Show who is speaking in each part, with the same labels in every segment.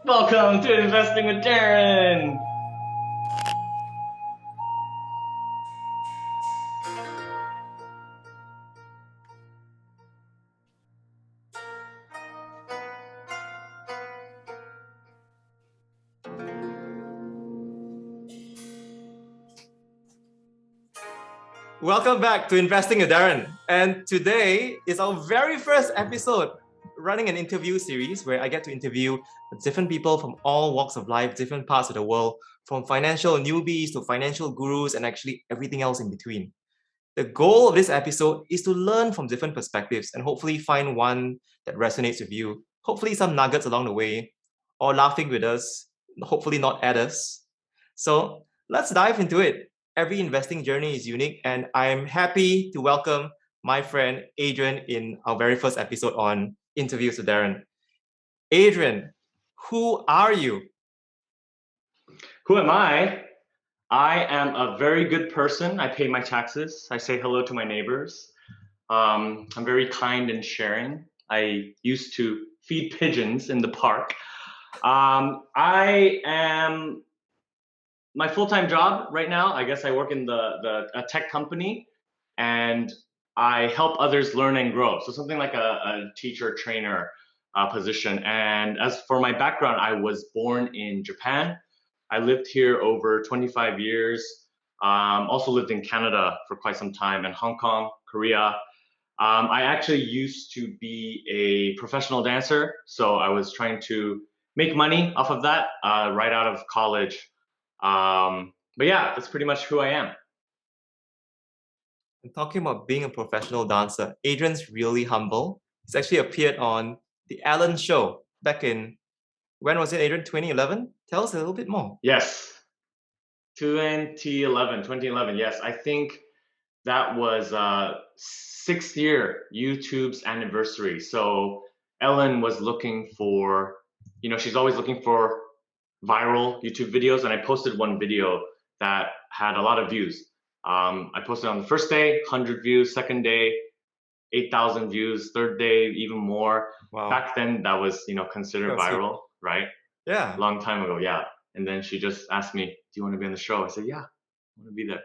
Speaker 1: Welcome to Investing with Daren.
Speaker 2: Welcome back to Investing with Daren. And today is our very first episode running an interview series where I get to interview different people from all walks of life, different parts of the world, from financial newbies to financial gurus and actually everything else in between. The goal of this episode is to learn from different perspectives and hopefully find one that resonates with you. Hopefully some nuggets along the way or laughing with us, hopefully not at us. So let's dive into it. Every investing journey is unique, and I'm happy to welcome my friend Adrian in our very first episode on Interviews with Daren. Adrian, who are you?
Speaker 1: Who am I? I am a very good person. I pay my taxes. I say hello to my neighbors. I'm very kind and sharing. I used to feed pigeons in the park. I am my full-time job right now. I guess I work in a tech company, and I help others learn and grow. So something like a teacher trainer position. And as for my background, I was born in Japan. I lived here over 25 years. Also lived in Canada for quite some time, and Hong Kong, Korea. I actually used to be a professional dancer, so I was trying to make money off of that right out of college. But yeah, that's pretty much who I am.
Speaker 2: And talking about being a professional dancer, Adrian's really humble. He's actually appeared on The Ellen Show back in, when was it, Adrian? 2011? Tell us a little bit more.
Speaker 1: Yes, 2011. Yes, I think that was sixth year YouTube's anniversary. So Ellen was looking for, she's always looking for viral YouTube videos, and I posted one video that had a lot of views. I posted on the first day, 100 views, second day, 8,000 views, third day, even more.
Speaker 2: Wow.
Speaker 1: Back then, that was, considered viral, right?
Speaker 2: Yeah.
Speaker 1: Long time ago, yeah. And then she just asked me, do you want to be on the show? I said, yeah, I want to be there.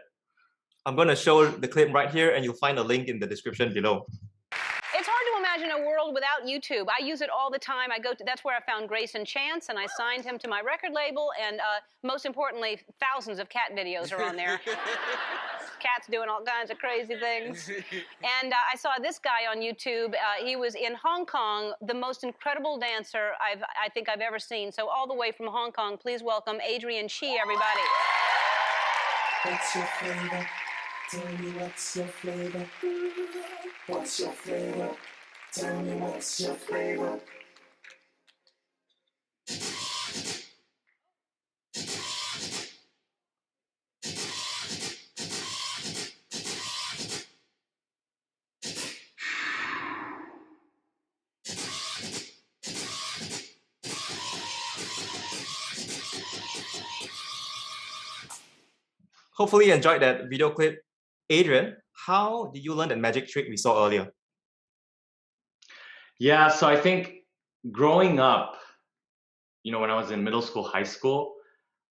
Speaker 2: I'm going to show the clip right here, and you'll find a link in the description below.
Speaker 3: It's hard to imagine a world without YouTube. I use it all the time. That's where I found Grace and Chance, and I signed him to my record label. And most importantly, thousands of cat videos are on there. Cats doing all kinds of crazy things. And I saw this guy on YouTube. He was in Hong Kong, the most incredible dancer I think I've ever seen. So all the way from Hong Kong, please welcome Adrian Chih, everybody.
Speaker 4: What's your flavor? Tell me what's your flavor? What's your flavor? Tell me what's your flavor?
Speaker 2: Hopefully you enjoyed that video clip. Adrian, how did you learn that magic trick we saw earlier?
Speaker 1: Yeah, so I think growing up, when I was in middle school, high school,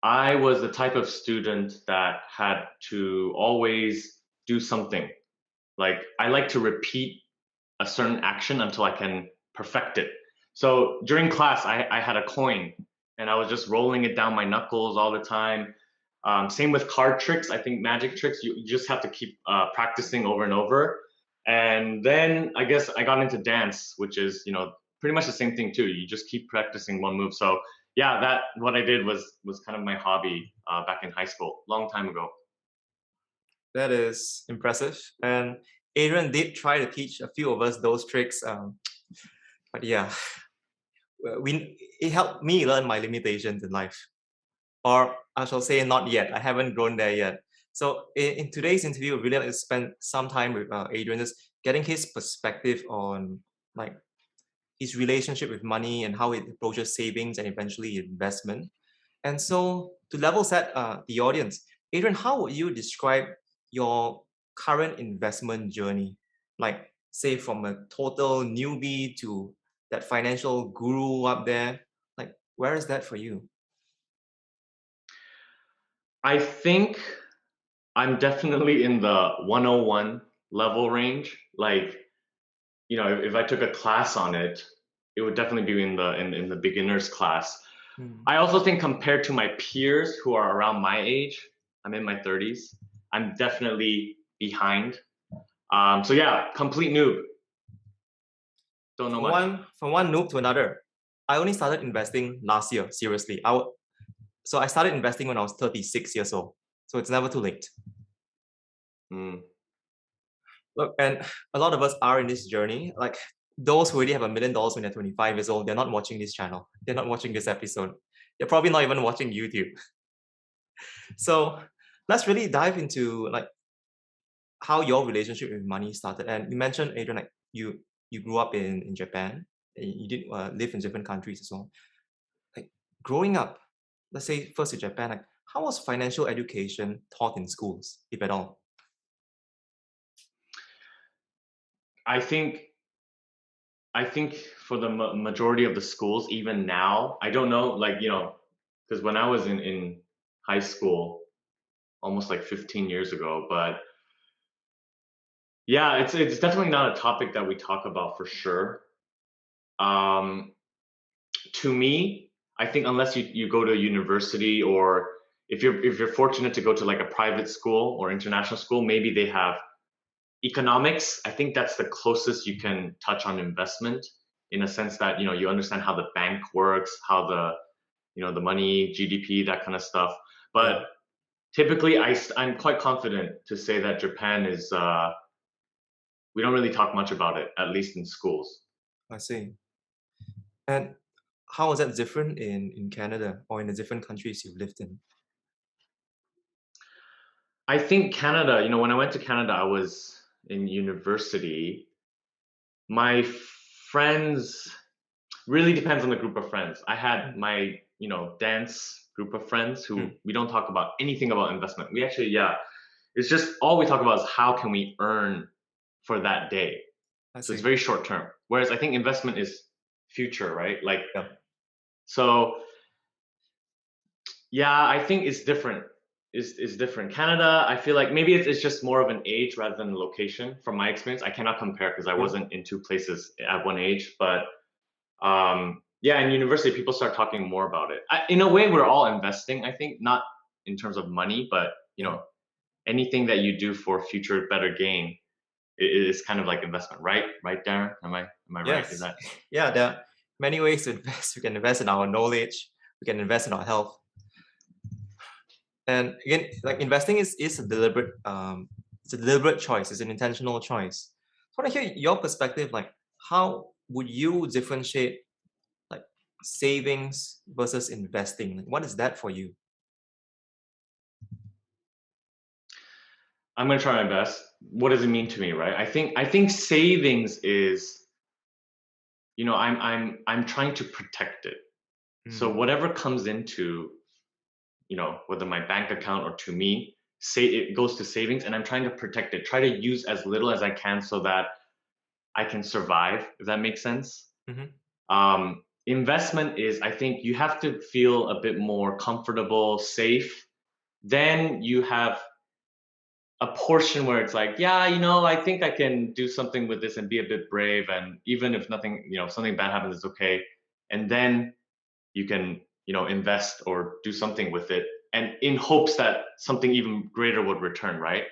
Speaker 1: I was the type of student that had to always do something. Like, I like to repeat a certain action until I can perfect it. So during class, I had a coin, and I was just rolling it down my knuckles all the time. Same with card tricks. I think magic tricks, you just have to keep practicing over and over. And then I guess I got into dance, which is, pretty much the same thing too. You just keep practicing one move. So yeah, what I did was kind of my hobby back in high school, long time ago.
Speaker 2: That is impressive. And Adrian did try to teach a few of us those tricks. But yeah, it helped me learn my limitations in life. Or I shall say not yet. I haven't grown there yet. So in today's interview, I really like to spend some time with Adrian, just getting his perspective on like his relationship with money and how it approaches savings and eventually investment. And so to level set the audience, Adrian, how would you describe your current investment journey? Like say from a total newbie to that financial guru up there. Like Where is that for you?
Speaker 1: I think I'm definitely in the 101 level range. Like, if I took a class on it, it would definitely be in the beginners class. I also think compared to my peers who are around my age, I'm in my 30s, I'm definitely behind. So yeah, complete noob. Don't know much.
Speaker 2: From one noob to another, I only started investing last year, seriously. So I started investing when I was 36 years old. So it's never too late.
Speaker 1: Mm.
Speaker 2: Look, and a lot of us are in this journey. Like those who already have $1 million when they're 25 years old, they're not watching this channel. They're not watching this episode. They're probably not even watching YouTube. So let's really dive into like how your relationship with money started. And you mentioned, Adrian, like you grew up in Japan. And you did live in different countries as well. Like growing up, let's say first in Japan, like how was financial education taught in schools, if at all?
Speaker 1: I think for the majority of the schools, even now, I don't know, like, because when I was in high school, almost like 15 years ago, but yeah, it's definitely not a topic that we talk about for sure. Um, to me, I think unless you go to a university, or if you're fortunate to go to like a private school or international school, maybe they have economics. I think that's the closest you can touch on investment, in a sense that you understand how the bank works, how the money, GDP, that kind of stuff. But typically, I'm quite confident to say that Japan is we don't really talk much about it, at least in schools.
Speaker 2: I see. And how is that different in Canada or in the different countries you've lived in?
Speaker 1: I think Canada, when I went to Canada, I was in university. My friends, really depends on the group of friends. I had my, dance group of friends who we don't talk about anything about investment. We actually, it's just all we talk about is how can we earn for that day. So it's very short term. Whereas I think investment is future, right? Like, so yeah, I think it's different. Is different. Canada, I feel like maybe it's just more of an age rather than a location. From my experience, I cannot compare because I wasn't in two places at one age. But yeah, in university, people start talking more about it. In a way, we're all investing. I think not in terms of money, but anything that you do for future better gain is kind of like investment, right? Right, Daren? Am I right? Is that?
Speaker 2: Yeah, there are many ways to invest. We can invest in our knowledge. We can invest in our health. And again, like investing is a deliberate it's a deliberate choice. It's an intentional choice. So I want to hear your perspective. Like, how would you differentiate like savings versus investing? Like, what is that for you?
Speaker 1: I'm gonna try my best. What does it mean to me, right? I think savings is, I'm trying to protect it. So whatever comes into, whether my bank account or to me, say it goes to savings, and I'm trying to protect it. Try to use as little as I can so that I can survive, if that makes sense. Investment is, I think you have to feel a bit more comfortable, safe. Then you have a portion where it's like, yeah, I think I can do something with this and be a bit brave. And even if nothing, if something bad happens, it's okay. And then you can, invest or do something with it, and in hopes that something even greater would return, right?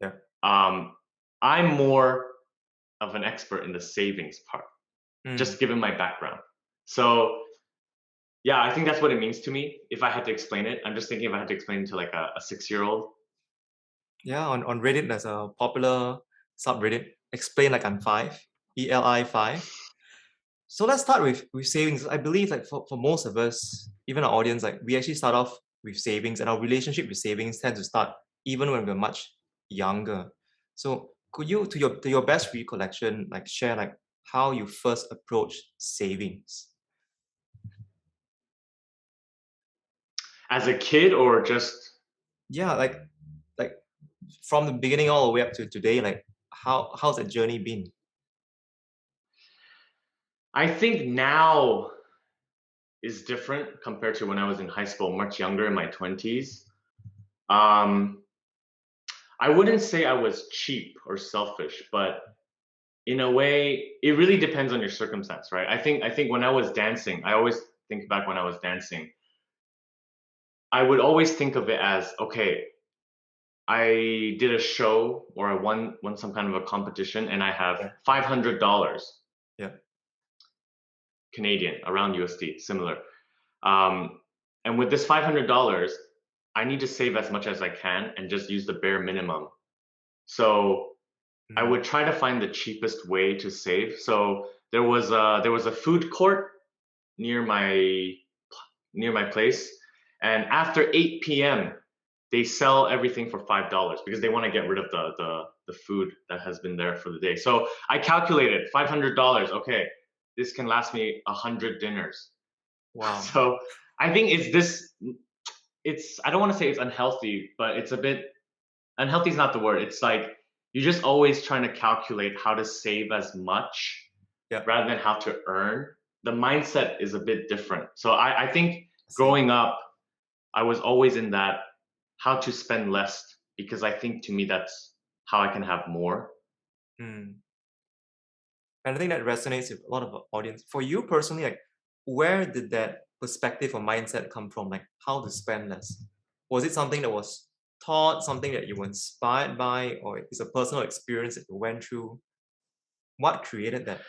Speaker 2: Yeah.
Speaker 1: I'm more of an expert in the savings part, just given my background. So yeah, I think that's what it means to me. If I had to explain it, I'm just thinking if I had to explain it to like a 6-year-old.
Speaker 2: Yeah, on Reddit, there's a popular subreddit, explain like I'm 5, ELI 5. So let's start with savings. I believe like for most of us, even our audience, like we actually start off with savings, and our relationship with savings tends to start even when we're much younger. So could you, to your best recollection, like share like how you first approached savings?
Speaker 1: As a kid, or just?
Speaker 2: Yeah, like from the beginning all the way up to today, like how's that journey been?
Speaker 1: I think now is different compared to when I was in high school, much younger in my 20s. Um, I wouldn't say I was cheap or selfish, but in a way, it really depends on your circumstance, right? I think when I was dancing, I always think back when I was dancing, I would always think of it as, okay, I did a show or I won some kind of a competition and I have
Speaker 2: Yeah.
Speaker 1: $500
Speaker 2: Yeah.
Speaker 1: Canadian, around USD, similar. Um, and with this $500, I need to save as much as I can and just use the bare minimum. So I would try to find the cheapest way to save. So there was a food court near my place, and after 8 p.m. they sell everything for $5 because they want to get rid of the food that has been there for the day. So I calculated $500. Okay, this can last me 100 dinners.
Speaker 2: Wow.
Speaker 1: So I think it's I don't want to say it's unhealthy, but it's a bit unhealthy is not the word. It's like you're just always trying to calculate how to save as much
Speaker 2: Yeah.
Speaker 1: rather than how to earn. The mindset is a bit different. So I think
Speaker 2: See.
Speaker 1: growing up, I was always in that how to spend less because I think to me that's how I can have more.
Speaker 2: Mm. And I think that resonates with a lot of our audience. For you personally, like, where did that perspective or mindset come from? Like, how to spend less? Was it something that was taught, something that you were inspired by, or is a personal experience that you went through? What created that?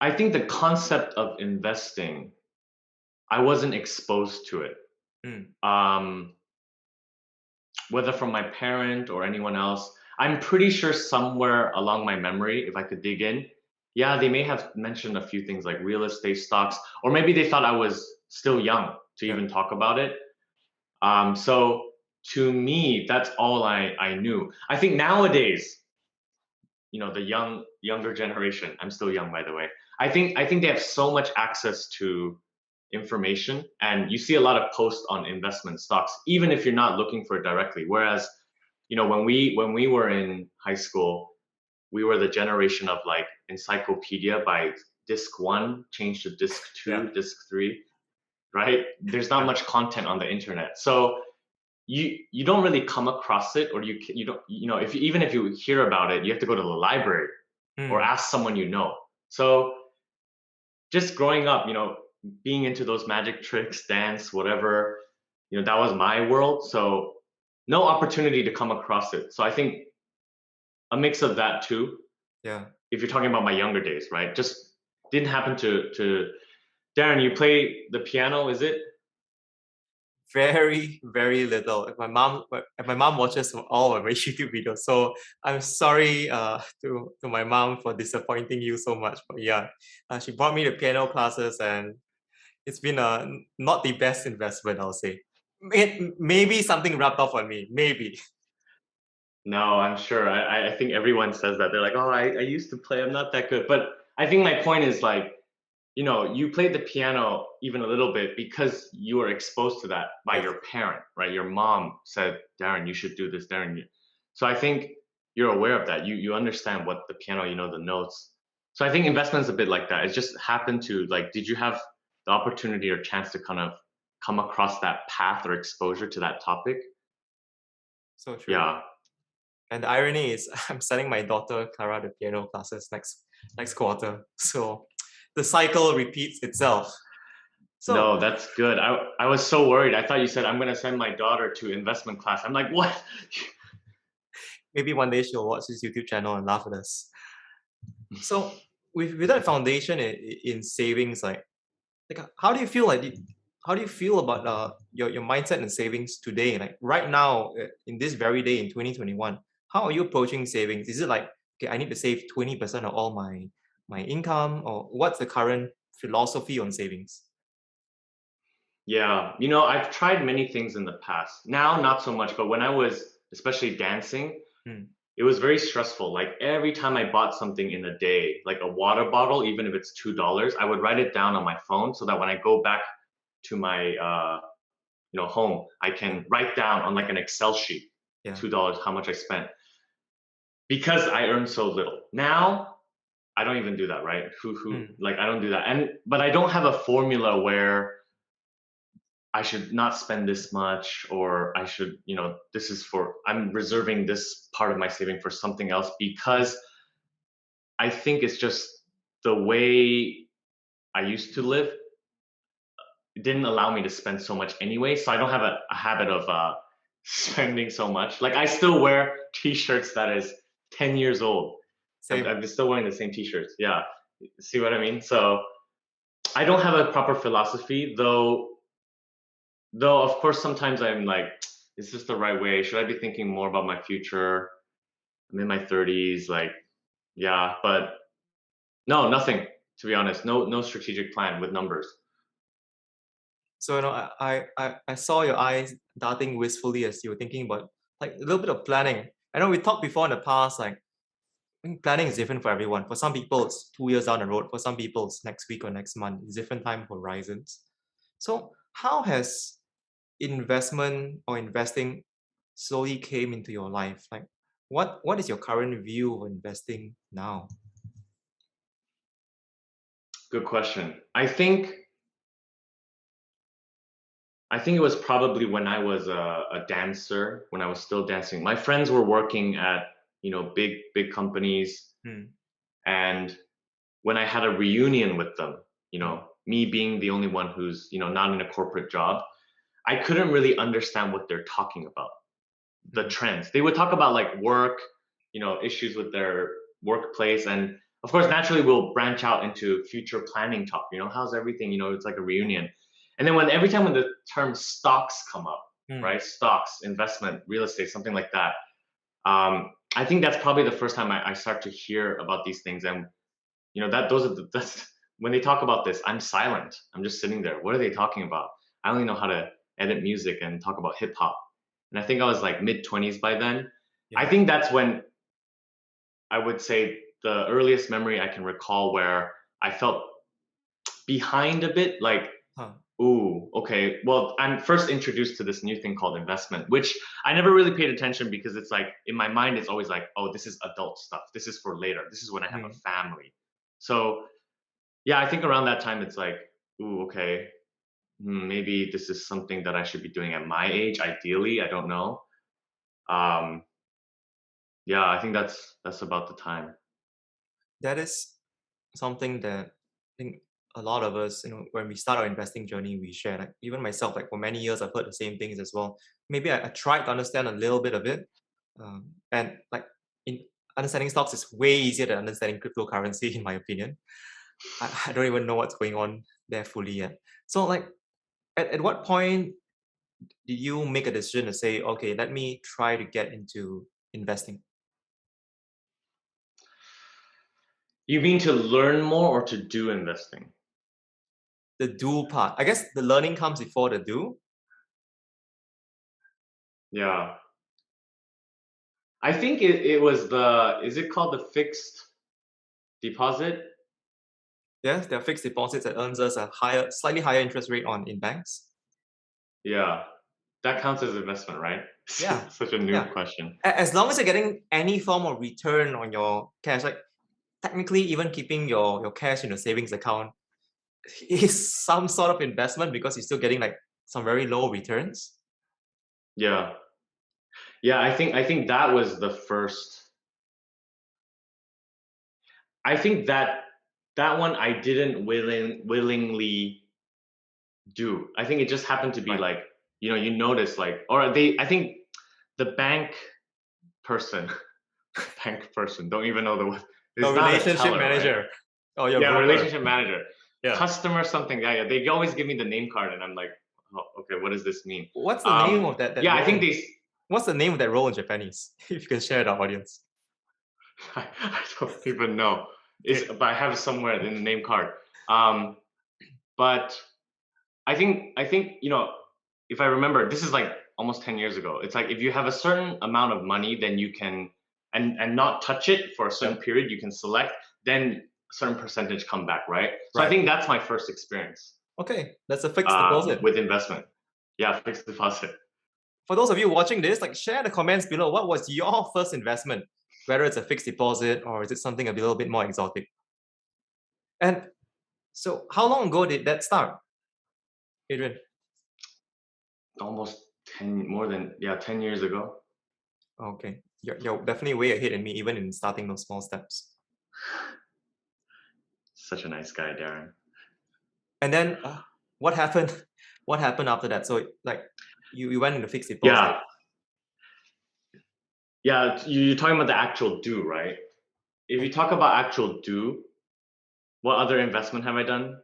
Speaker 1: I think the concept of investing, I wasn't exposed to it.
Speaker 2: Mm.
Speaker 1: Whether from my parent or anyone else, I'm pretty sure somewhere along my memory, if I could dig in, yeah, they may have mentioned a few things like real estate stocks, or maybe they thought I was still young to
Speaker 2: Yeah.
Speaker 1: even talk about it. So to me, that's all I knew. I think nowadays, the younger generation, I'm still young by the way. I think they have so much access to information and you see a lot of posts on investment stocks even if you're not looking for it directly, whereas when we were in high school, we were the generation of like encyclopedia by disc 1 changed to disc 2,
Speaker 2: Yeah.
Speaker 1: disc 3, right? There's not
Speaker 2: Yeah.
Speaker 1: much content on the internet, so you don't really come across it, or you don't, if even if you hear about it, you have to go to the library or
Speaker 2: Mm.
Speaker 1: ask someone you know. So just growing up, being into those magic tricks, dance, whatever, that was my world. So no opportunity to come across it. So I think a mix of that too.
Speaker 2: Yeah.
Speaker 1: If you're talking about my younger days, right? Just didn't happen to Daren, you play the piano, is it?
Speaker 2: Very, very little. If my mom watches all of my YouTube videos, so I'm sorry to my mom for disappointing you so much. But yeah, she bought me the piano classes, and it's been not the best investment, I'll say. Maybe something rubbed off on me. Maybe.
Speaker 1: No, I'm sure. I think everyone says that. They're like, oh, I used to play, I'm not that good. But I think my point is like, you played the piano even a little bit because you were exposed to that by
Speaker 2: Yes.
Speaker 1: your parent, right? Your mom said, Daren, you should do this, Daren. So I think you're aware of that. You understand what the piano, the notes. So I think investment's a bit like that. It just happened to like, did you have the opportunity or chance to kind of come across that path or exposure to that topic?
Speaker 2: So true.
Speaker 1: Yeah.
Speaker 2: And the irony is, I'm sending my daughter Clara the piano classes next quarter. So the cycle repeats itself. So
Speaker 1: No, that's good. I was so worried. I thought you said I'm gonna send my daughter to investment class. I'm like, what?
Speaker 2: maybe one day she'll watch this YouTube channel and laugh at us. So with that foundation in savings, like how do you feel how do you feel about your mindset and savings today? Like right now, in this very day in 2021, how are you approaching savings? Is it like, okay, I need to save 20% of all my income, or what's the current philosophy on savings?
Speaker 1: Yeah, I've tried many things in the past. Now, not so much, but when I was especially dancing,
Speaker 2: Hmm.
Speaker 1: it was very stressful. Like every time I bought something in a day, like a water bottle, even if it's $2, I would write it down on my phone so that when I go back to my home, I can write down on like an Excel sheet,
Speaker 2: Yeah.
Speaker 1: $2, how much I spent because I earn so little. Now I don't even do that, right?
Speaker 2: Hmm.
Speaker 1: Like I don't do that. But I don't have a formula where I should not spend this much, or I should, this is for, I'm reserving this part of my saving for something else, because I think it's just the way I used to live. It didn't allow me to spend so much anyway. So I don't have a habit of spending so much. Like I still wear t-shirts that is 10 years old.
Speaker 2: Same.
Speaker 1: I'm still wearing the same t-shirts. Yeah. See what I mean? So I don't have a proper philosophy, though of course sometimes I'm like, is this the right way? Should I be thinking more about my future? I'm in my 30s, like, yeah, but no, nothing, to be honest. No strategic plan with numbers.
Speaker 2: So I saw your eyes darting wistfully as you were thinking about like a little bit of planning. I know we talked before in the past, like I think planning is different for everyone. For some people, it's 2 years down the road. For some people, it's next week or next month. It's different time horizons. So how has investment or investing slowly came into your life? Like what is your current view of investing now?
Speaker 1: Good question. I think it was probably when I was a dancer, when I was still dancing. My friends were working at, big companies,
Speaker 2: Hmm.
Speaker 1: and when I had a reunion with them, me being the only one who's, not in a corporate job, I couldn't really understand what they're talking about, the trends. They would talk about like work, issues with their workplace, and of course, naturally, we'll branch out into future planning talk. How's everything? It's like a reunion. And then every time when the term stocks come up,
Speaker 2: Hmm.
Speaker 1: right? Stocks, investment, real estate, something like that. I think that's probably the first time I start to hear about these things. And that's when they talk about this, I'm silent. I'm just sitting there. What are they talking about? I only know how to edit music and talk about hip hop. And I think I was like mid-20s by then. I
Speaker 2: Yeah.
Speaker 1: think that's when I would say the earliest memory I can recall where I felt behind a bit, like,
Speaker 2: Huh.
Speaker 1: ooh, okay. Well, I'm first introduced to this new thing called investment, which I never really paid attention, because it's like in my mind, it's always like, oh, this is adult stuff. This is for later. This is when I have a family. So yeah, I think around that time, it's like, ooh, okay, maybe this is something that I should be doing at my age, ideally. I don't know. Um, yeah, I think that's about the time.
Speaker 2: That is something that I think a lot of us, when we start our investing journey, we share. Like even myself, like for many years, I've heard the same things as well. Maybe I tried to understand a little bit of it, and like in understanding stocks is way easier than understanding cryptocurrency, in my opinion. I don't even know what's going on there fully yet. So, like, at what point did you make a decision to say, okay, let me try to get into investing?
Speaker 1: You mean to learn more or to do investing?
Speaker 2: The do part. I guess the learning comes before the do.
Speaker 1: Yeah. I think it was is it called the fixed deposit?
Speaker 2: Yes, there are fixed deposits that earns us a slightly higher interest rate on in banks.
Speaker 1: Yeah. That counts as investment, right?
Speaker 2: Yeah,
Speaker 1: Such a new
Speaker 2: yeah.
Speaker 1: question.
Speaker 2: As long as you're getting any form of return on your cash, like technically even keeping your cash in a savings account is some sort of investment because you're still getting like some very low returns.
Speaker 1: Yeah. Yeah, I think that was the first. I think that one I didn't willingly do. I think it just happened to be
Speaker 2: Right.
Speaker 1: like, you notice like, I think the person, bank person, don't even know the word. It's
Speaker 2: Your
Speaker 1: not a
Speaker 2: relationship
Speaker 1: teller, right?
Speaker 2: manager or your
Speaker 1: Yeah,
Speaker 2: broker.
Speaker 1: relationship manager,
Speaker 2: Yeah.
Speaker 1: customer something. Yeah. They always give me the name card, and I'm like, oh, okay, what does this mean?
Speaker 2: What's the name of that
Speaker 1: Yeah,
Speaker 2: role?
Speaker 1: I think
Speaker 2: What's the name of that role in Japanese? If you can share with our audience.
Speaker 1: I don't even know.
Speaker 2: Okay.
Speaker 1: But I have it somewhere in the name card. But I think if I remember, this is like almost 10 years ago. It's like if you have a certain amount of money, then you can and not touch it for a certain period, you can select, then a certain percentage come back, right? So I
Speaker 2: Right.
Speaker 1: think that's my first experience
Speaker 2: Okay, that's a fixed deposit.
Speaker 1: with investment. Yeah, fixed deposit.
Speaker 2: For those of you watching this, like share in the comments below what was your first investment, whether it's a fixed deposit or is it something a little bit more exotic. And so, how long ago did that start, Adrian?
Speaker 1: Almost 10 years ago.
Speaker 2: Okay, you're definitely way ahead of me, even in starting those small steps.
Speaker 1: Such a nice guy, Daren.
Speaker 2: And then, what happened? What happened after that? So, like, you went into fixed deposit.
Speaker 1: Yeah, you're talking about the actual do, right? If you talk about actual do, what other investment have I done?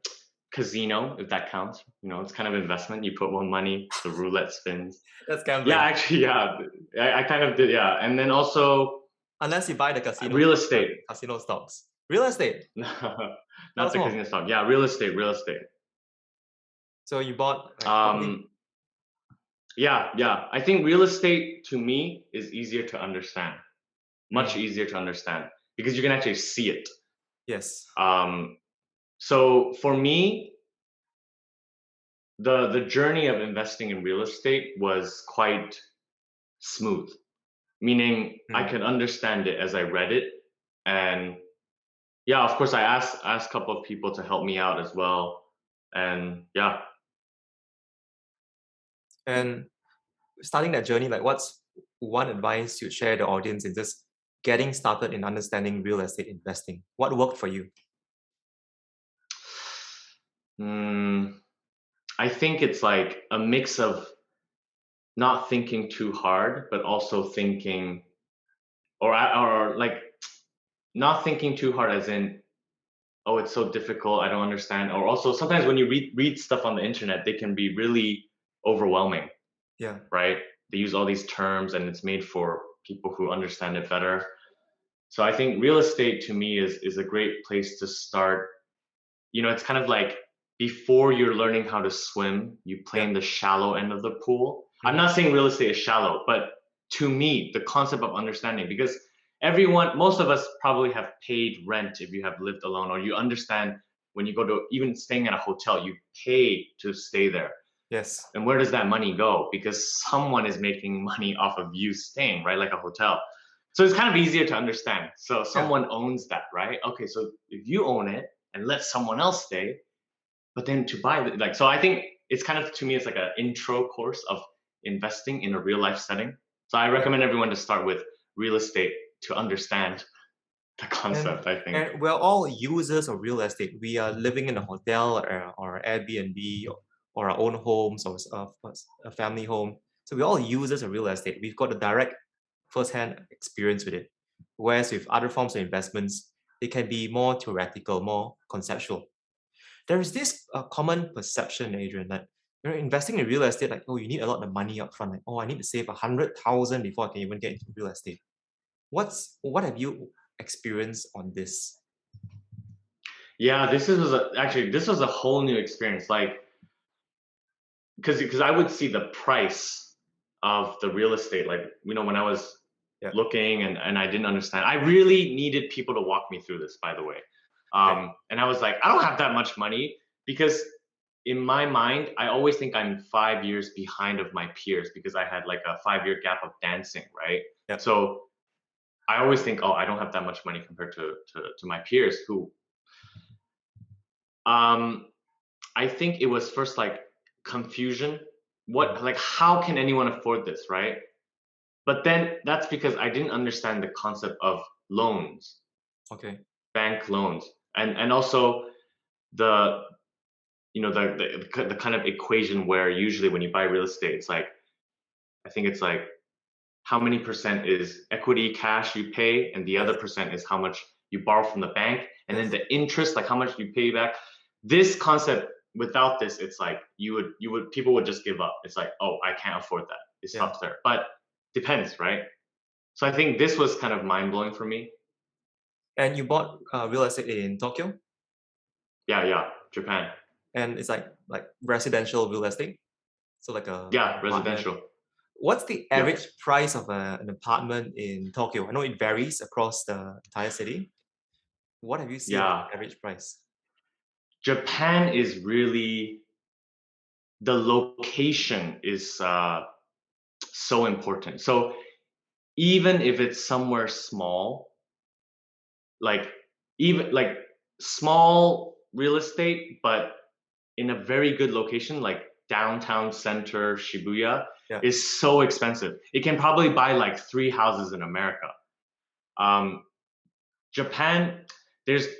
Speaker 1: Casino, if that counts. It's kind of investment. You put more money, the roulette spins.
Speaker 2: That's gambling.
Speaker 1: Yeah, actually, yeah. I kind of did, yeah. And then also,
Speaker 2: unless you buy the casino.
Speaker 1: Real estate.
Speaker 2: Casino stocks. Real estate.
Speaker 1: Not the casino stock. Yeah, real estate.
Speaker 2: So you bought.
Speaker 1: Yeah. I think real estate to me is easier to understand. Much easier to understand because you can actually see it.
Speaker 2: Yes.
Speaker 1: So for me, the journey of investing in real estate was quite smooth, meaning I could understand it as I read it, and yeah, of course I asked a couple of people to help me out as well, and yeah.
Speaker 2: And starting that journey, like, what's one advice you'd share the audience in just getting started in understanding real estate investing? What worked for you?
Speaker 1: I think it's like a mix of not thinking too hard, but also thinking, or like not thinking too hard as in, oh, it's so difficult, I don't understand. Or also sometimes when you read stuff on the internet, they can be really overwhelming.
Speaker 2: Yeah.
Speaker 1: Right? They use all these terms and it's made for people who understand it better. So I think real estate to me is a great place to start. It's kind of like before you're learning how to swim, you play in the shallow end of the pool. I'm not saying real estate is shallow, but to me, the concept of understanding, because most of us probably have paid rent if you have lived alone, or you understand when you go to even staying at a hotel, you pay to stay there.
Speaker 2: Yes.
Speaker 1: And where does that money go? Because someone is making money off of you staying, right? Like a hotel. So it's kind of easier to understand. So someone owns that, right? Okay, so if you own it and let someone else stay, but then to buy so I think it's kind of, to me, it's like an intro course of investing in a real life setting. So I recommend everyone to start with real estate to understand the concept, I think.
Speaker 2: And we're all users of real estate. We are living in a hotel or Airbnb or our own homes or a family home. So we're all users of real estate. We've got a direct first-hand experience with it. Whereas with other forms of investments, they can be more theoretical, more conceptual. There is this common perception, Adrian, that investing in real estate, like, oh, you need a lot of money up front. Like, oh, I need to save 100,000 before I can even get into real estate. What have you experienced on this?
Speaker 1: Yeah, this was a whole new experience. Like, because I would see the price of the real estate, like, when I was looking and I didn't understand. I really needed people to walk me through this, by the way. And I was like, I don't have that much money, because in my mind, I always think I'm 5 years behind of my peers because I had like a 5-year gap of dancing, right?
Speaker 2: Yep.
Speaker 1: So I always think, oh, I don't have that much money compared to my peers who, I think it was first like confusion. How can anyone afford this, right? But then that's because I didn't understand the concept of loans. Okay. Bank loans. And also the kind of equation where usually when you buy real estate, it's like, I think it's like how many percent is equity cash you pay, and the other percent is how much you borrow from the bank, and then the interest, like how much you pay back. This concept, without this, it's like people would just give up. It's like, oh, I can't afford that. It stops there. But depends, right? So I think this was kind of mind-blowing for me.
Speaker 2: And you bought real estate in Tokyo?
Speaker 1: Yeah, Japan.
Speaker 2: And it's like residential real estate? So like
Speaker 1: residential.
Speaker 2: What's the average price of an apartment in Tokyo? I know it varies across the entire city. What have you seen as the average price?
Speaker 1: Japan is really, the location is so important. So even if it's somewhere small, like small real estate, but in a very good location, like downtown center Shibuya,
Speaker 2: Yeah.
Speaker 1: is so expensive. It can probably buy like 3 houses in America. Japan,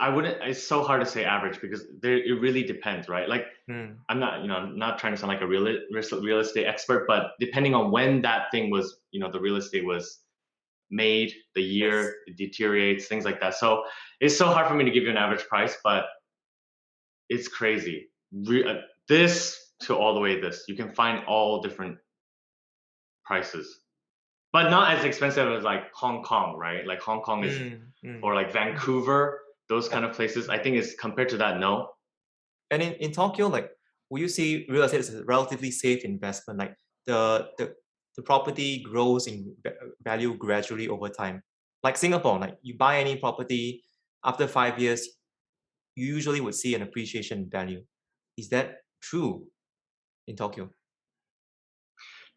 Speaker 1: I wouldn't. It's so hard to say average because it really depends, right? Like I'm not trying to sound like a real estate expert, but depending on when that thing was, the real estate was made, the year
Speaker 2: Yes.
Speaker 1: it deteriorates, things like that. So it's so hard for me to give you an average price, but it's crazy. This to all the way this, you can find all different prices, but not as expensive as like Hong Kong, right? Like Hong Kong is, or like Vancouver, those kind of places. I think is compared to that, no.
Speaker 2: And in Tokyo, like, will you see real estate as a relatively safe investment? Like the property grows in value gradually over time. Like Singapore, like you buy any property after 5 years, you usually would see an appreciation in value. Is that true in Tokyo?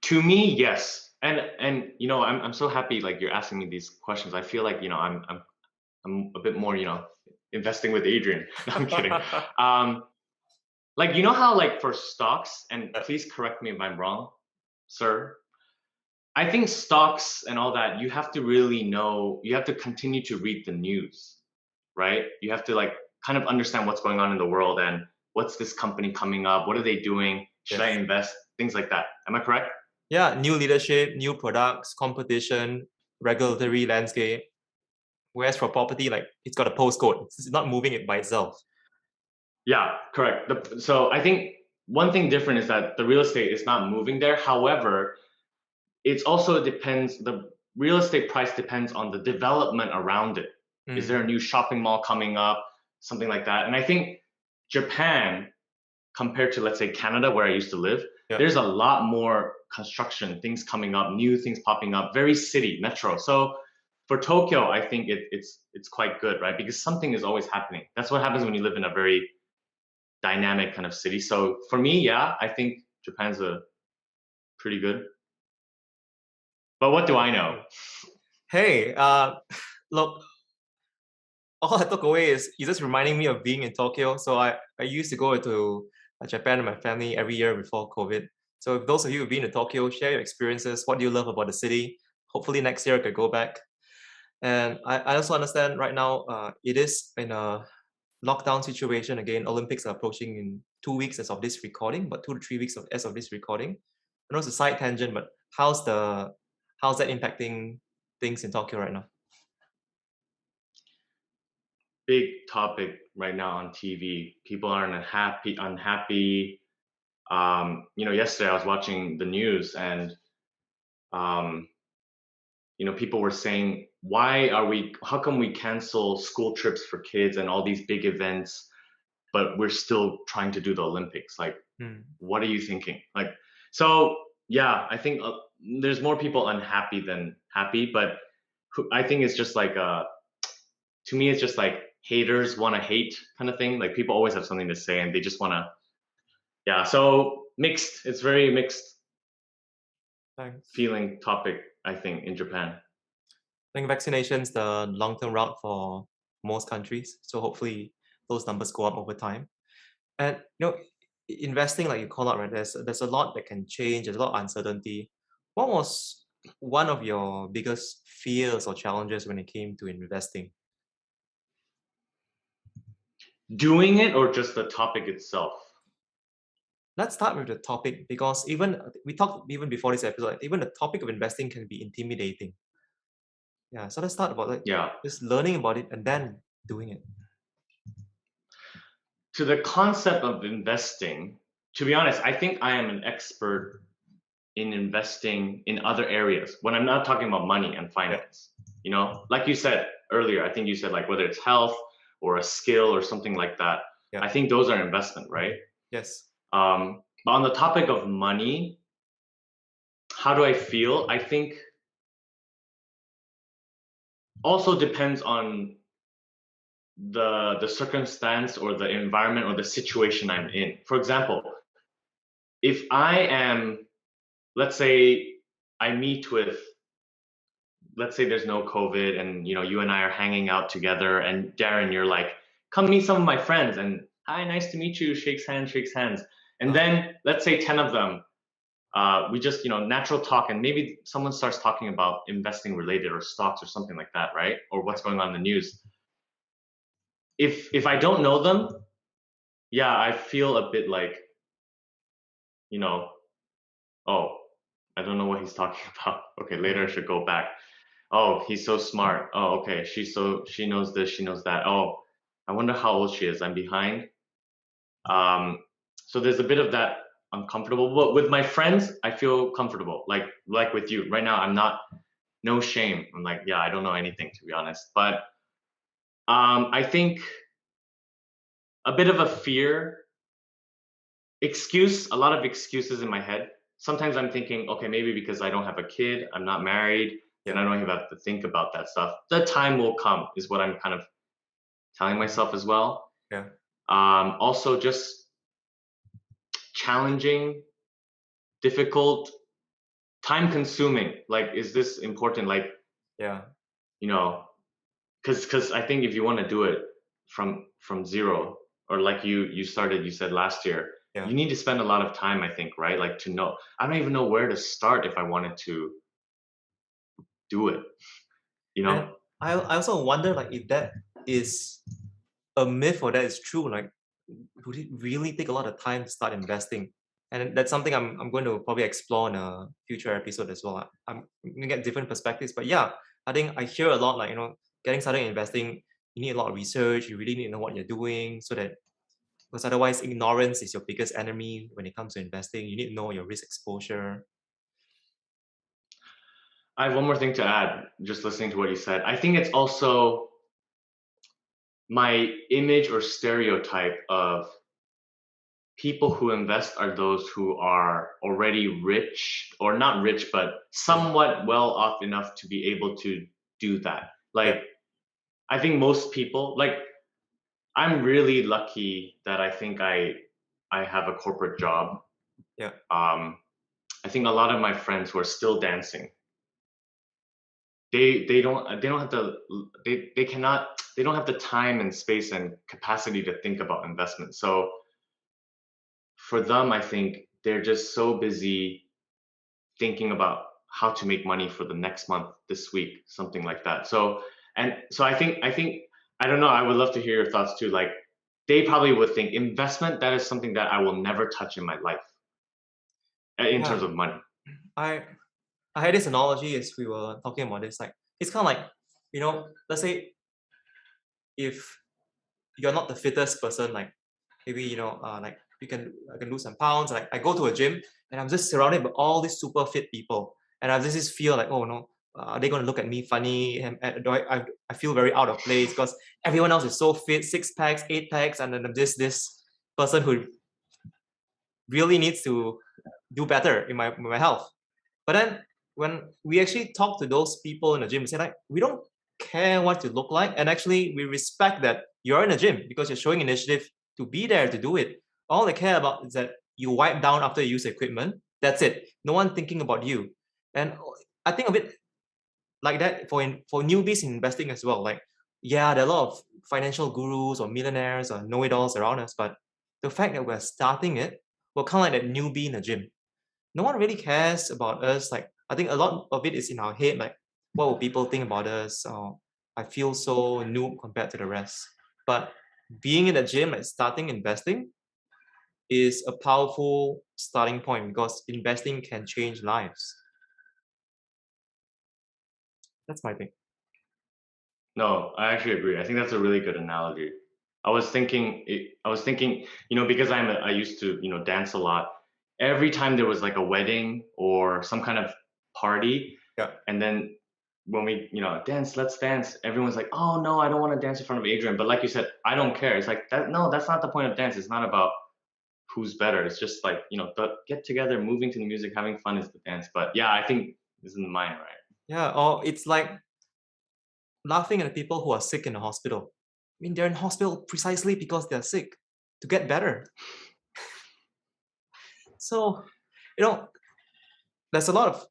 Speaker 1: To me, yes. And I'm so happy like you're asking me these questions. I feel like I'm a bit more investing with Adrian. No, I'm kidding. Like how like for stocks, and please correct me if I'm wrong, sir. I think stocks and all that, you have to really know, you have to continue to read the news, right? You have to like kind of understand what's going on in the world and what's this company coming up, what are they doing, should I
Speaker 2: Yes.
Speaker 1: invest, things like that. Am I correct?
Speaker 2: Yeah, new leadership, new products, competition, regulatory landscape. Whereas for property, like it's got a postcode. It's not moving it by itself.
Speaker 1: Yeah, correct. So I think one thing different is that the real estate is not moving there. However, it also depends, the real estate price depends on the development around it. Is there a new shopping mall coming up, something like that? And I think Japan, compared to let's say Canada, where I used to live, there's a lot more construction, things coming up, new things popping up, very city, metro. So for Tokyo, I think it's quite good, right? Because something is always happening. That's what happens when you live in a very dynamic kind of city. So for me, yeah, I think Japan's a pretty good. But what do I know?
Speaker 2: Hey, look, all I took away is you're just reminding me of being in Tokyo. So I used to go to Japan with my family every year before COVID. So if those of you who've been to Tokyo, share your experiences. What do you love about the city? Hopefully next year I could go back. And I also understand right now it is in a lockdown situation again. Olympics are approaching in 2 weeks as of this recording, but 2 to 3 weeks as of this recording. I know it's a side tangent, but how's that impacting things in Tokyo right now?
Speaker 1: Big topic right now on TV. People are unhappy. Yesterday I was watching the news and people were saying, how come we cancel school trips for kids and all these big events, but we're still trying to do the Olympics? Like, what are you thinking? Like, so yeah, I think there's more people unhappy than happy, but I think it's just like, to me, it's just like haters want to hate kind of thing. Like people always have something to say and they just want to, yeah. So mixed, it's very mixed feeling topic, I think, in Japan.
Speaker 2: I think vaccination's the long-term route for most countries. So hopefully those numbers go up over time. And investing, like you call out, right? There's a lot that can change. There's a lot of uncertainty. What was one of your biggest fears or challenges when it came to investing?
Speaker 1: Doing it or just the topic itself?
Speaker 2: Let's start with the topic because we talked even before this episode, even the topic of investing can be intimidating. Yeah, so let's start about just learning about it and then doing it.
Speaker 1: To the concept of investing, to be honest, I think I am an expert in investing in other areas when I'm not talking about money and finance. Like you said earlier, I think you said like whether it's health or a skill or something like that. I think those are investment, right?
Speaker 2: Yes.
Speaker 1: But on the topic of money, how do I feel? I think also depends on the circumstance or the environment or the situation I'm in. For example, if I am, let's say I meet with, let's say there's no COVID and you and I are hanging out together and Daren, you're like, come meet some of my friends, and hi, nice to meet you, shakes hands. And then let's say 10 of them, we just, natural talk, and maybe someone starts talking about investing related or stocks or something like that, right? Or what's going on in the news. If I don't know them, yeah, I feel a bit like, oh, I don't know what he's talking about. Okay, later I should go back. Oh, he's so smart. Oh, okay, she knows this, she knows that. Oh, I wonder how old she is. I'm behind. So there's a bit of that uncomfortable. But with my friends, I feel comfortable. Like with you right now, I'm not, no shame. I'm like, yeah, I don't know anything, to be honest. But I think a bit of a fear, a lot of excuses in my head. Sometimes I'm thinking, okay, maybe because I don't have a kid, I'm not married, and I don't even have to think about that stuff. The time will come, is what I'm kind of telling myself as well.
Speaker 2: Yeah.
Speaker 1: Also, just challenging, difficult, time consuming. Like, is this important? Like,
Speaker 2: Yeah.
Speaker 1: Because I think if you want to do it from zero, or like you said last year,
Speaker 2: Yeah.
Speaker 1: you need to spend a lot of time, I think, right? Like, to know, I don't even know where to start if I wanted to do it,
Speaker 2: And I also wonder, like, if that is a myth or that is true. Like, would it really take a lot of time to start investing? And that's something I'm going to probably explore in a future episode as well. I'm gonna get different perspectives, but yeah, I think I hear a lot, like, getting started investing, you need a lot of research. You really need to know what you're doing, so that, because otherwise ignorance is your biggest enemy when it comes to investing. You need to know your risk exposure.
Speaker 1: I have one more thing to add, just listening to what you said. I think it's also my image or stereotype of people who invest are those who are already rich, or not rich, but somewhat well off enough to be able to do that. Like, I think most people, like, I'm really lucky that I think I have a corporate job.
Speaker 2: Yeah.
Speaker 1: I think a lot of my friends who are still dancing, they don't have the they don't have the time and space and capacity to think about investment. So for them, I think they're just so busy thinking about how to make money for the next month, this week, something like that. So I think I don't know, I would love to hear your thoughts too. Like, they probably would think investment, that is something that I will never touch in my life in terms of money.
Speaker 2: I had this analogy as we were talking about this. Like, it's kind of like, let's say if you're not the fittest person, like maybe like I can lose some pounds. Like, I go to a gym and I'm just surrounded by all these super fit people, and I have this feel like, oh no, are they going to look at me funny? And do I feel very out of place because everyone else is so fit, 6 packs, 8 packs, and then this person who really needs to do better in my health. But then when we actually talk to those people in the gym, we say, like, we don't care what you look like, and actually we respect that you're in the gym because you're showing initiative to be there to do it. All they care about is that you wipe down after you use the equipment. That's it. No one thinking about you. And I think a bit like that for newbies in investing as well. Like, yeah, there are a lot of financial gurus or millionaires or know-it-alls around us, but the fact that we're starting it, we're kind of like that newbie in the gym. No one really cares about us. Like, I think a lot of it is in our head. Like, what will people think about us? Or I feel so noob compared to the rest. But being in the gym and starting investing is a powerful starting point because investing can change lives. That's my thing.
Speaker 1: No, I actually agree. I think that's a really good analogy. I was thinking, because I used to, dance a lot. Every time there was like a wedding or some kind of party, and then when we, dance, let's dance, everyone's like, oh no, I don't want to dance in front of Adrian. But like you said, I don't care. It's like that. No, that's not the point of dance. It's not about who's better. It's just like, the get together, moving to the music, having fun is the dance. But yeah, I think this is in the mind, right?
Speaker 2: Yeah, or it's like laughing at the people who are sick in the hospital. I mean, they're in hospital precisely because they're sick to get better. So, there's a lot of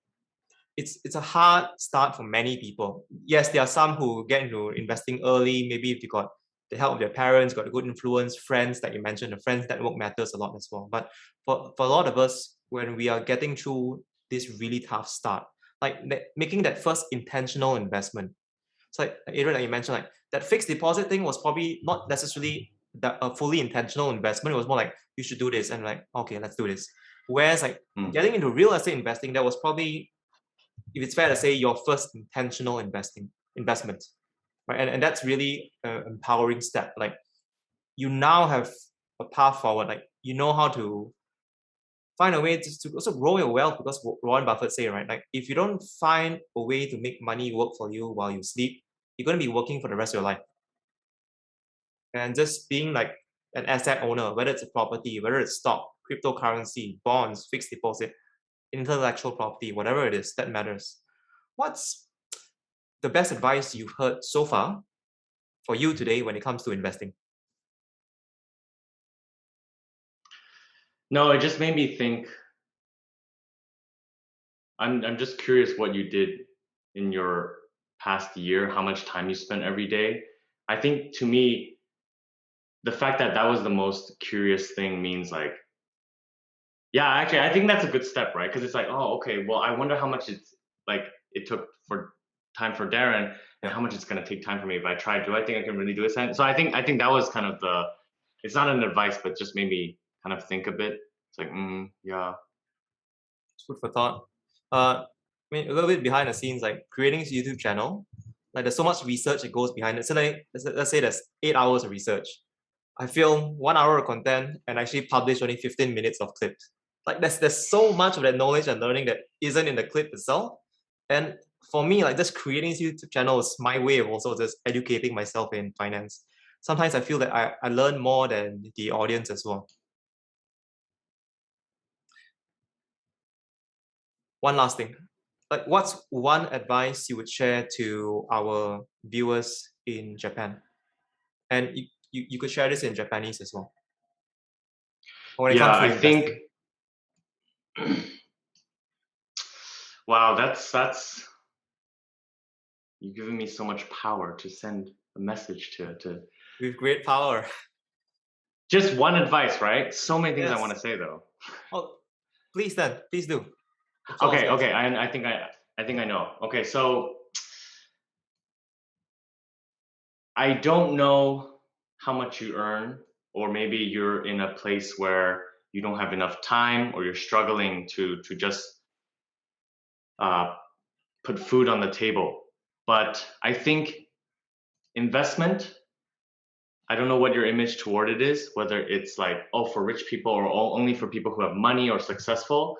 Speaker 2: it's a hard start for many people. Yes, there are some who get into investing early. Maybe if you got the help of their parents, got a good influence, friends that you mentioned, the friends network matters a lot as well. But for a lot of us, when we are getting through this really tough start, like making that first intentional investment. So like Adrian, like you mentioned, like that fixed deposit thing was probably not necessarily that a fully intentional investment. It was more like you should do this, and like, okay, let's do this. Whereas like getting into real estate investing, that was probably, if it's fair to say, your first intentional investment, right? And that's really an empowering step. Like you now have a path forward. Like you know how to find a way to also grow your wealth, because Warren Buffett say, right, like if you don't find a way to make money work for you while you sleep, you're going to be working for the rest of your life. And just being like an asset owner, whether it's a property, whether it's stock, cryptocurrency, bonds, fixed deposit, intellectual property, whatever it is, that matters. What's the best advice you've heard so far for you today when it comes to investing?
Speaker 1: No, it just made me think. I'm just curious what you did in your past year, how much time you spent every day. I think to me, the fact that that was the most curious thing means like, yeah, actually, I think that's a good step, right? Because it's like, oh, okay, well, I wonder how much it's like it took for time for Daren, and how much it's gonna take time for me if I try. Do I think I can really do this? And so I think that was kind of the. It's not an advice, but just made me kind of think a bit. It's like, yeah.
Speaker 2: It's food for thought. I mean, a little bit behind the scenes, like creating this YouTube channel, like there's so much research that goes behind it. So like, let's say there's 8 hours of research. I film 1 hour of content and actually publish only 15 minutes of clips. Like there's so much of that knowledge and learning that isn't in the clip itself. And for me, like just creating this YouTube channel is my way of also just educating myself in finance. Sometimes I feel that I learn more than the audience as well. One last thing, like what's one advice you would share to our viewers in Japan? And you could share this in Japanese as well. When it
Speaker 1: Yeah,
Speaker 2: comes to
Speaker 1: I
Speaker 2: investing.
Speaker 1: think. Wow, that's you've given me so much power to send a message to.
Speaker 2: With great power.
Speaker 1: Just one advice, right? So many things I
Speaker 2: Yes.
Speaker 1: want to say though.
Speaker 2: Oh, please then, please do.
Speaker 1: Okay, I think I know. Okay, so I don't know how much you earn, or maybe you're in a place where you don't have enough time, or you're struggling to just put food on the table. But I think investment, I don't know what your image toward it is, whether it's like, oh, for rich people or only for people who have money or successful.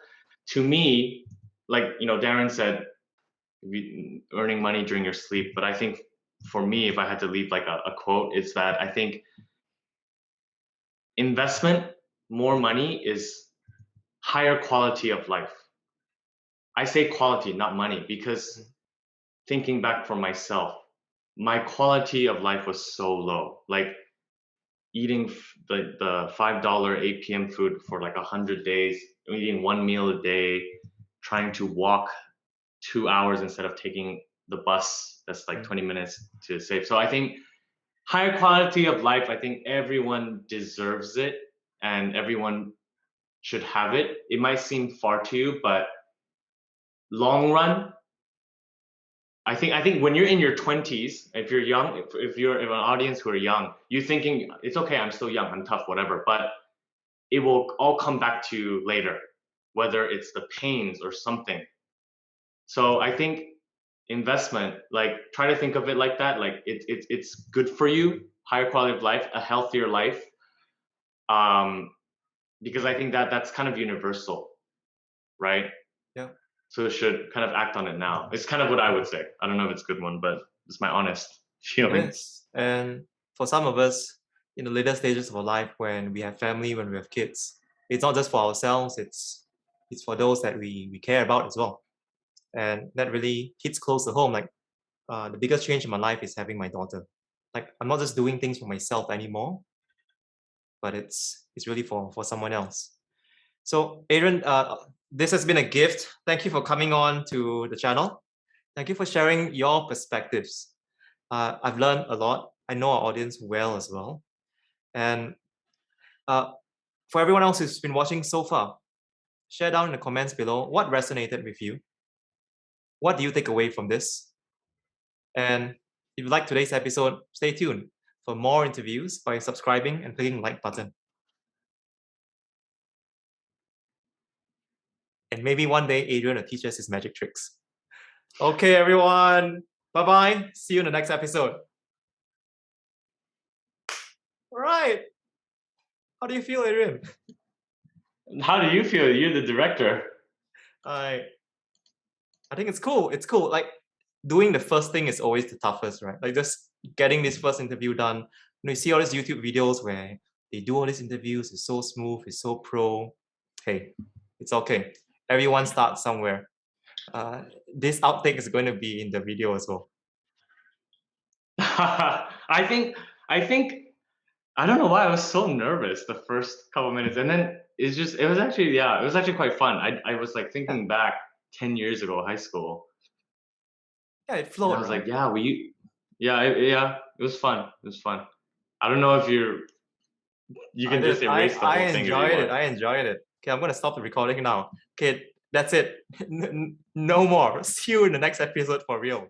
Speaker 1: To me, like, Daren said, earning money during your sleep. But I think for me, if I had to leave like a quote, it's that I think investment, more money is higher quality of life. I say quality, not money, because thinking back for myself, my quality of life was so low. Like eating the $5 8 p.m. food for like 100 days, eating one meal a day, trying to walk 2 hours instead of taking the bus that's like 20 minutes to save. So I think higher quality of life, I think everyone deserves it and everyone should have it. It might seem far to you, but long run, I think when you're in your 20s, if you're young, if you're in an audience who are young, you're thinking, it's okay, I'm still young, I'm tough, whatever, but it will all come back to you later, whether it's the pains or something. So I think investment, like try to think of it like that, like it's good for you, higher quality of life, a healthier life, because I think that's kind of universal, right?
Speaker 2: Yeah.
Speaker 1: So it should kind of act on it now. It's kind of what I would say. I don't know if it's a good one, but it's my honest feeling.
Speaker 2: Yes. And for some of us in the later stages of our life, when we have family, when we have kids, it's not just for ourselves, it's for those that we care about as well. And that really hits close to home. Like the biggest change in my life is having my daughter. Like I'm not just doing things for myself anymore, but it's really for someone else. So Adrian, this has been a gift. Thank you for coming on to the channel. Thank you for sharing your perspectives. I've learned a lot. I know our audience well as well. And for everyone else who's been watching so far, share down in the comments below what resonated with you. What do you take away from this? And if you like today's episode, stay tuned for more interviews by subscribing and clicking the like button. And maybe one day Adrian will teach us his magic tricks. Okay, everyone. Bye-bye. See you in the next episode. All right. How do you feel, Adrian?
Speaker 1: How do you feel? You're the director.
Speaker 2: I think it's cool. It's cool. Like doing the first thing is always the toughest, right? Like just getting this first interview done. You see all these YouTube videos where they do all these interviews. It's so smooth. It's so pro. Hey, it's okay. Everyone starts somewhere. This outtake is going to be in the video as well.
Speaker 1: I think I don't know why I was so nervous the first couple minutes, and then it was actually quite fun. I was like thinking back 10 years ago, high school.
Speaker 2: Yeah, it flowed.
Speaker 1: I was like, it was fun. It was fun. I don't know if you can just erase the whole thing.
Speaker 2: I enjoyed it. Okay, I'm gonna stop the recording now. Okay, that's it. No more. See you in the next episode for real.